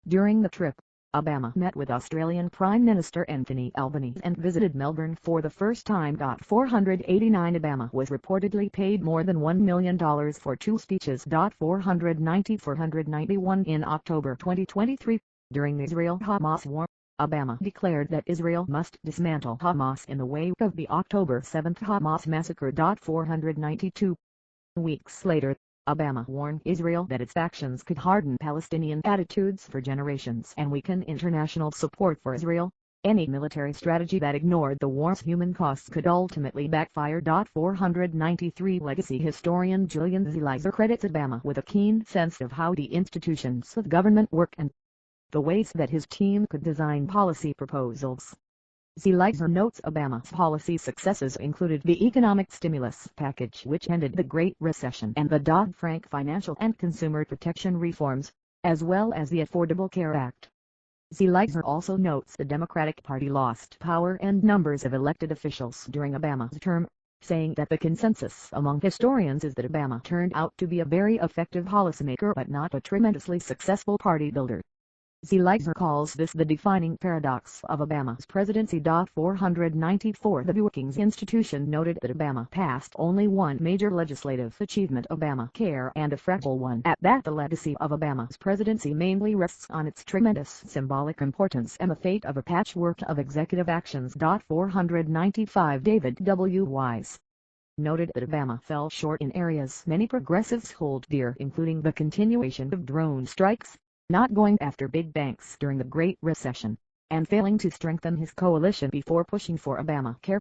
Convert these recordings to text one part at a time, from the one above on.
During the trip, Obama met with Australian Prime Minister Anthony Albanese and visited Melbourne for the first time. 489 Obama was reportedly paid more than $1 million for 2 speeches. 491 in October 2023, during the Israel-Hamas war, Obama declared that Israel must dismantle Hamas in the wake of the October 7 Hamas massacre. 492 weeks later, Obama warned Israel that its actions could harden Palestinian attitudes for generations and weaken international support for Israel. Any military strategy that ignored the war's human costs could ultimately backfire. 493 Legacy historian Julian Zelizer credits Obama with a keen sense of how the institutions of government work and the ways that his team could design policy proposals. Zelizer notes Obama's policy successes included the economic stimulus package, which ended the Great Recession, and the Dodd-Frank financial and consumer protection reforms, as well as the Affordable Care Act. Zelizer also notes the Democratic Party lost power and numbers of elected officials during Obama's term, saying that the consensus among historians is that Obama turned out to be a very effective policymaker but not a tremendously successful party builder. Zelizer calls this the defining paradox of Obama's presidency. 494 The Brookings Institution noted that Obama passed only one major legislative achievement, Obamacare, and a fragile one at that. The legacy of Obama's presidency mainly rests on its tremendous symbolic importance and the fate of a patchwork of executive actions. 495 David W. Wise noted that Obama fell short in areas many progressives hold dear, including the continuation of drone strikes, not going after big banks during the Great Recession, and failing to strengthen his coalition before pushing for Obamacare.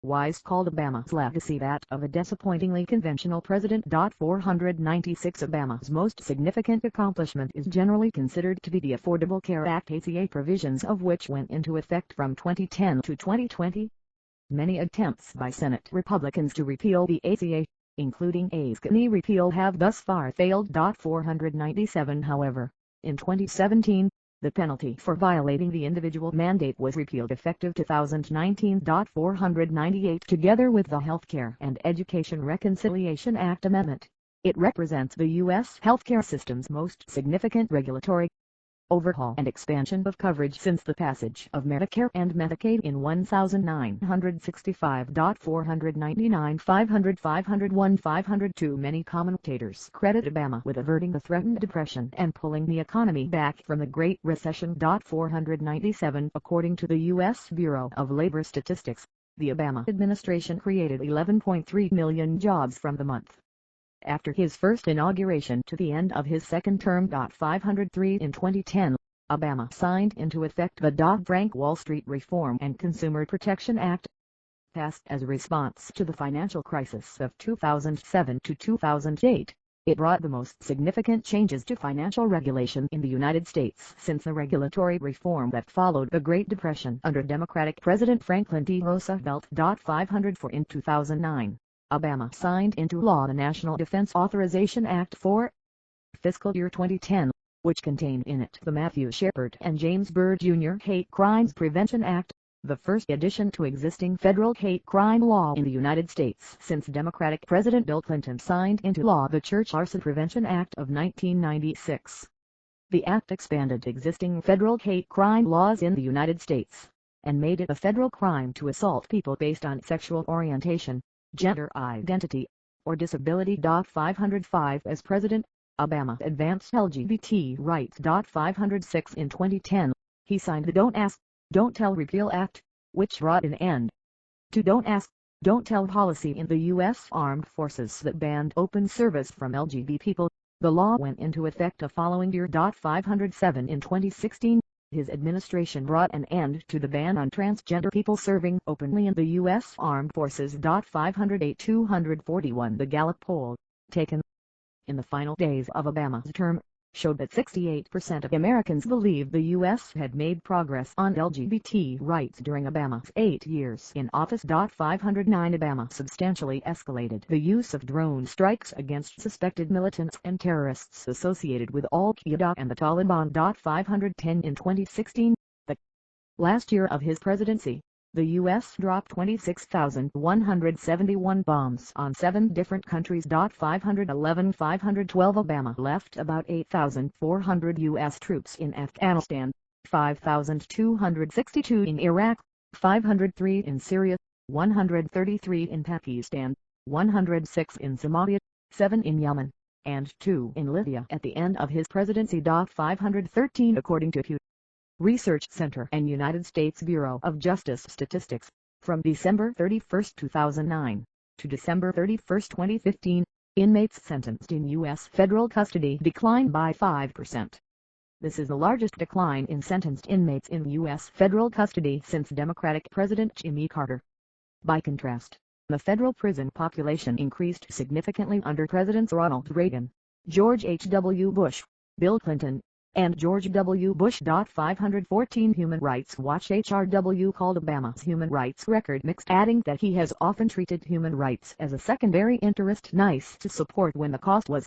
Wise called Obama's legacy that of a disappointingly conventional president. 496 Obama's most significant accomplishment is generally considered to be the Affordable Care Act, ACA provisions of which went into effect from 2010 to 2020. Many attempts by Senate Republicans to repeal the ACA, including a skinny repeal, have thus far failed. 497 However, in 2017, the penalty for violating the individual mandate was repealed effective 2019. 498 Together with the Healthcare and Education Reconciliation Act amendment, it represents the U.S. healthcare system's most significant regulatory overhaul and expansion of coverage since the passage of Medicare and Medicaid in 1965. 499 500 501 502 Many commentators credit Obama with averting the threatened depression and pulling the economy back from the Great Recession. 497 According to the U.S. Bureau of Labor Statistics, the Obama administration created 11.3 million jobs from the month after his first inauguration to the end of his second term. 503 In 2010, Obama signed into effect the Dodd-Frank Wall Street Reform and Consumer Protection Act, passed as a response to the financial crisis of 2007 to 2008. It brought the most significant changes to financial regulation in the United States since the regulatory reform that followed the Great Depression under Democratic President Franklin D. Roosevelt. 504 In 2009, Obama signed into law the National Defense Authorization Act for fiscal year 2010, which contained in it the Matthew Shepard and James Byrd Jr. Hate Crimes Prevention Act, the first addition to existing federal hate crime law in the United States since Democratic President Bill Clinton signed into law the Church Arson Prevention Act of 1996. The act expanded existing federal hate crime laws in the United States, and made it a federal crime to assault people based on sexual orientation, gender identity, or disability. 505 As President, Obama advanced LGBT rights. 506 In 2010, he signed the Don't Ask, Don't Tell Repeal Act, which brought an end to Don't Ask, Don't Tell policy in the U.S. Armed Forces that banned open service from LGBT people. The law went into effect the following year. 507 In 2016, his administration brought an end to the ban on transgender people serving openly in the U.S. Armed Forces. 508 241 The Gallup poll, taken in the final days of Obama's term, showed that 68% of Americans believed the U.S. had made progress on LGBT rights during Obama's 8 years in office. 509 Obama substantially escalated the use of drone strikes against suspected militants and terrorists associated with Al-Qaeda and the Taliban. 510 In 2016, the last year of his presidency, The U.S. dropped 26,171 bombs on 7 different countries. 512 Obama left about 8,400 U.S. troops in Afghanistan, 5,262 in Iraq, 503 in Syria, 133 in Pakistan, 106 in Somalia, 7 in Yemen, and 2 in Libya at the end of his presidency. 513 according to Pew Research Center and United States Bureau of Justice statistics, from December 31, 2009, to December 31, 2015, inmates sentenced in U.S. federal custody declined by 5%. This is the largest decline in sentenced inmates in U.S. federal custody since Democratic President Jimmy Carter. By contrast, the federal prison population increased significantly under Presidents Ronald Reagan, George H.W. Bush, Bill Clinton, and George W. Bush. 514 Human Rights Watch HRW called Obama's human rights record mixed, adding that he has often treated human rights as a secondary interest, nice to support when the cost was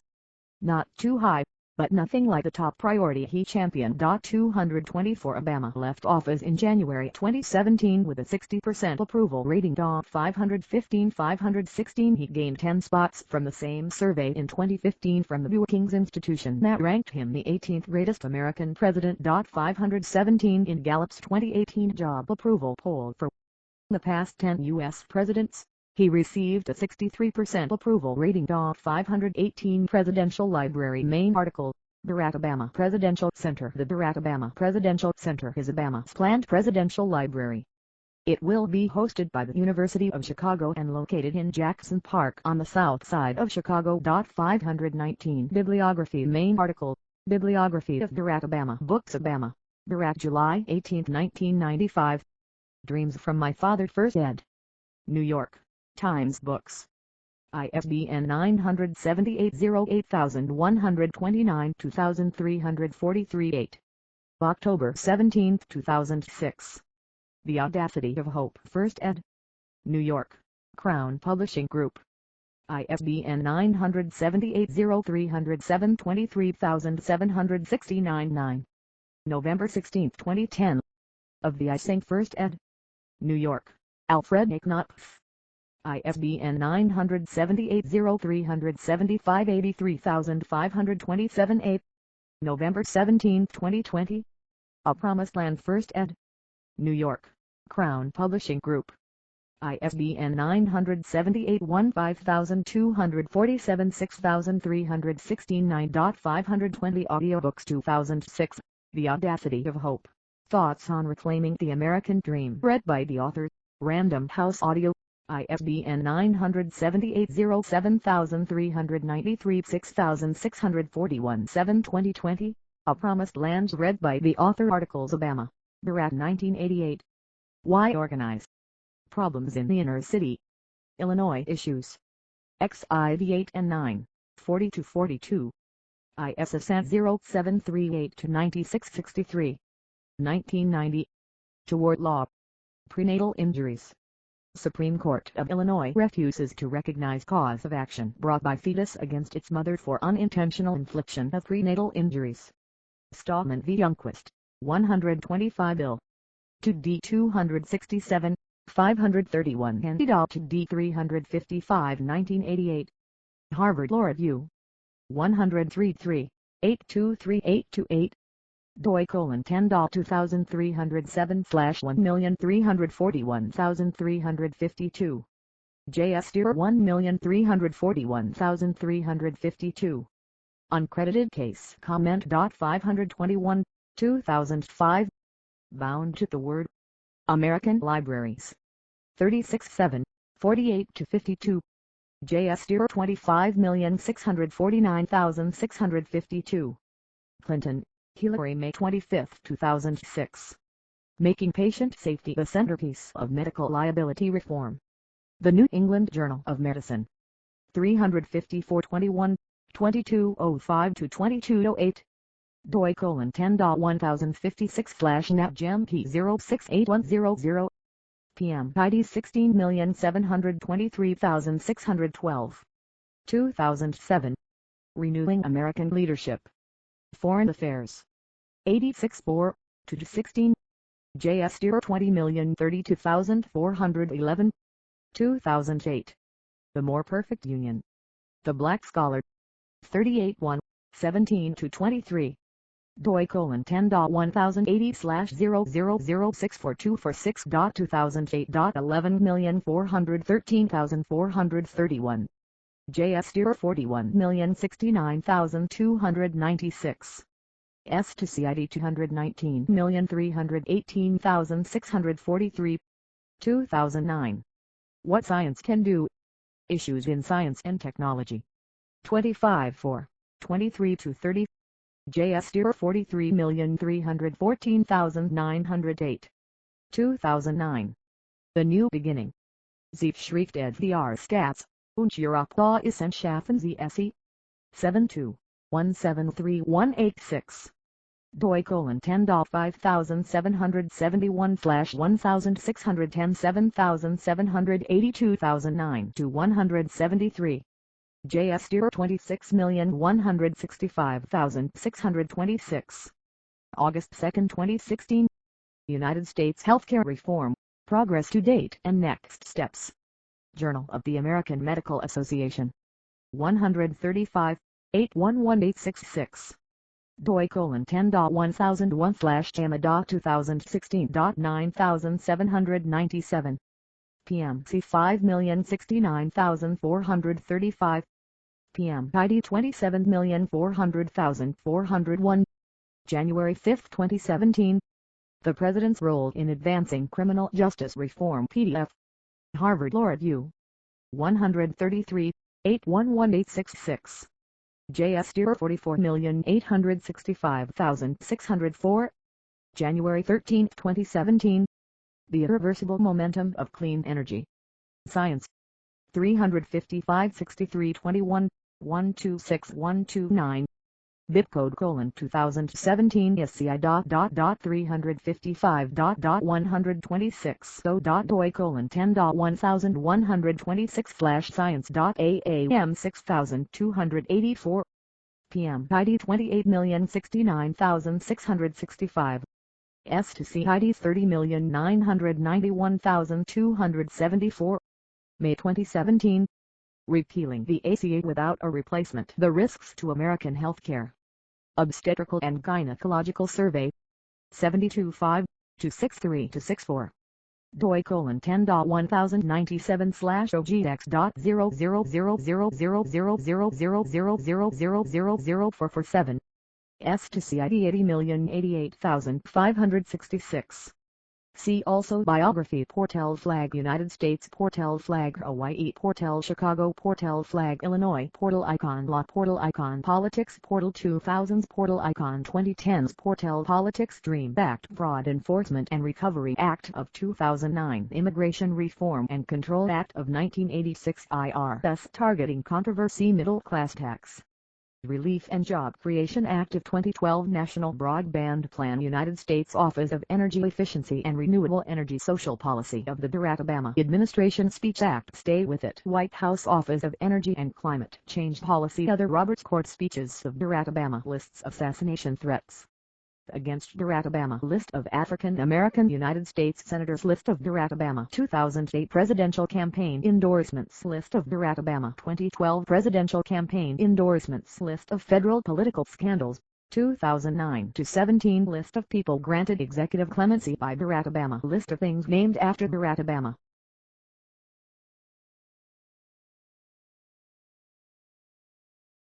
not too high, but nothing like the top priority he championed. 224 Obama left office in January 2017 with a 60% approval rating. 516 He gained 10 spots from the same survey in 2015 from the Brookings Institution that ranked him the 18th greatest American president. 517 in Gallup's 2018 job approval poll. For the past 10 U.S. presidents, he received a 63% approval rating. 518 Presidential Library main article, Barack Obama Presidential Center. The Barack Obama Presidential Center is Obama's planned presidential library. It will be hosted by the University of Chicago and located in Jackson Park on the south side of Chicago. 519 Bibliography main article, Bibliography of Barack Obama Books. Obama, Barack, July 18, 1995. Dreams from My Father. First ed. New York Times Books. ISBN 978-08129 2343-8. October 17, 2006. The Audacity of Hope. First ed. New York Crown Publishing Group. ISBN 978-0307 23769-9. November 16, 2010. Of the I Sing. First ed. New York Alfred A. Knopf. ISBN 978-0375-83527-8. November 17, 2020. A Promised Land. First ed. New York Crown Publishing Group. ISBN 978-15247 6369. 520 Audiobooks. 2006. The Audacity of Hope. Thoughts on Reclaiming the American Dream. Read by the author. Random House Audio. ISBN 978-07393 6641 7. 2020. A Promised Land. Read by the author. Articles. Obama, Barack 1988. Why Organize? Problems in the Inner City. Illinois Issues. XIV 8 and 9, 40-42. ISSN 0738-9663. 1990. Toward Law. Prenatal Injuries. Supreme Court of Illinois refuses to recognize cause of action brought by fetus against its mother for unintentional infliction of prenatal injuries. Stallman v. Youngquist, 125 Ill. 2D 267, 531 Handy Doll 2D 355 1988. Harvard Law Review. 103-3, 823-828. doi: 10 2307/1341352. JS Deer 1341352. Uncredited case comment. 521, 2005. Bound to the Word. American Libraries. 36-7, 48-52. JS Deer 25,649,652. Clinton, Hillary, May 25, 2006. Making Patient Safety the Centerpiece of Medical Liability Reform. The New England Journal of Medicine. 354-21, 2205-2208. doi: 10.1056/NatGem P068100. PM ID 16,723,612. 2007. Renewing American Leadership. Foreign Affairs. 86-4, 2-16. JS 20,032,411. 2008. The More Perfect Union. The Black Scholar. 38 1, 17-23. doi: 10.1080/000642446.2008. 11,413,431. JS 41,069,296. S to CID 219,318,643. 2009. What Science Can Do. Issues in Science and Technology. 25 4, 23-30. JS 43,314,908. 2009. The New Beginning. Sie schrift der Stats, und ihre Wissenschaften sie se. 72, 173186. doi: 10.5771/1610 7782 2009-173. JS 26,165,626. August 2, 2016. United States Healthcare Reform, Progress to Date and Next Steps. Journal of the American Medical Association. 135, 811866. doi: 10.1011/JAMA.2016.9797. PMC 5,069,435. PM ID 27,400,401. January 5, 2017. The President's Role in Advancing Criminal Justice Reform PDF. Harvard Law Review. 133, 811866. JS 44,865,604. January 13, 2017. The Irreversible Momentum of Clean Energy. Science. 355-6321, 126129. Bitcode: 2017 SCI.355.126 doi: 10.1126/science.aam 6284. PM ID 28,069,665. S to C ID 30,991,274. May 2017. Repealing the ACA Without a Replacement: The Risks to American Healthcare. Obstetrical and Gynecological Survey. 72-5, 263-64. doi: 10.1097/OGX.000000000000000000447. S to CID 80,088,566. See also Biography: Portal flag United States, Portal flag Hawaii, Portal Chicago, Portal flag Illinois, Portal icon Law, Portal icon Politics, Portal 2000s, Portal icon 2010s, Portal Politics Dream Act, Fraud Enforcement and Recovery Act of 2009, Immigration Reform and Control Act of 1986, IRS Targeting Controversy, Middle Class Tax Relief and Job Creation Act of 2012, National Broadband Plan, United States Office of Energy Efficiency and Renewable Energy, Social Policy of the Barack Obama Administration Speech Act, Stay With It, White House Office of Energy and Climate Change Policy, Other Roberts Court Speeches of Barack Obama, Lists of Assassination Threats against Barack Obama, List of African American United States Senators, List of Barack Obama 2008 Presidential Campaign Endorsements, List of Barack Obama 2012 Presidential Campaign Endorsements, List of Federal Political Scandals, 2009-17 List of people granted executive clemency by Barack Obama, List of things named after Barack Obama.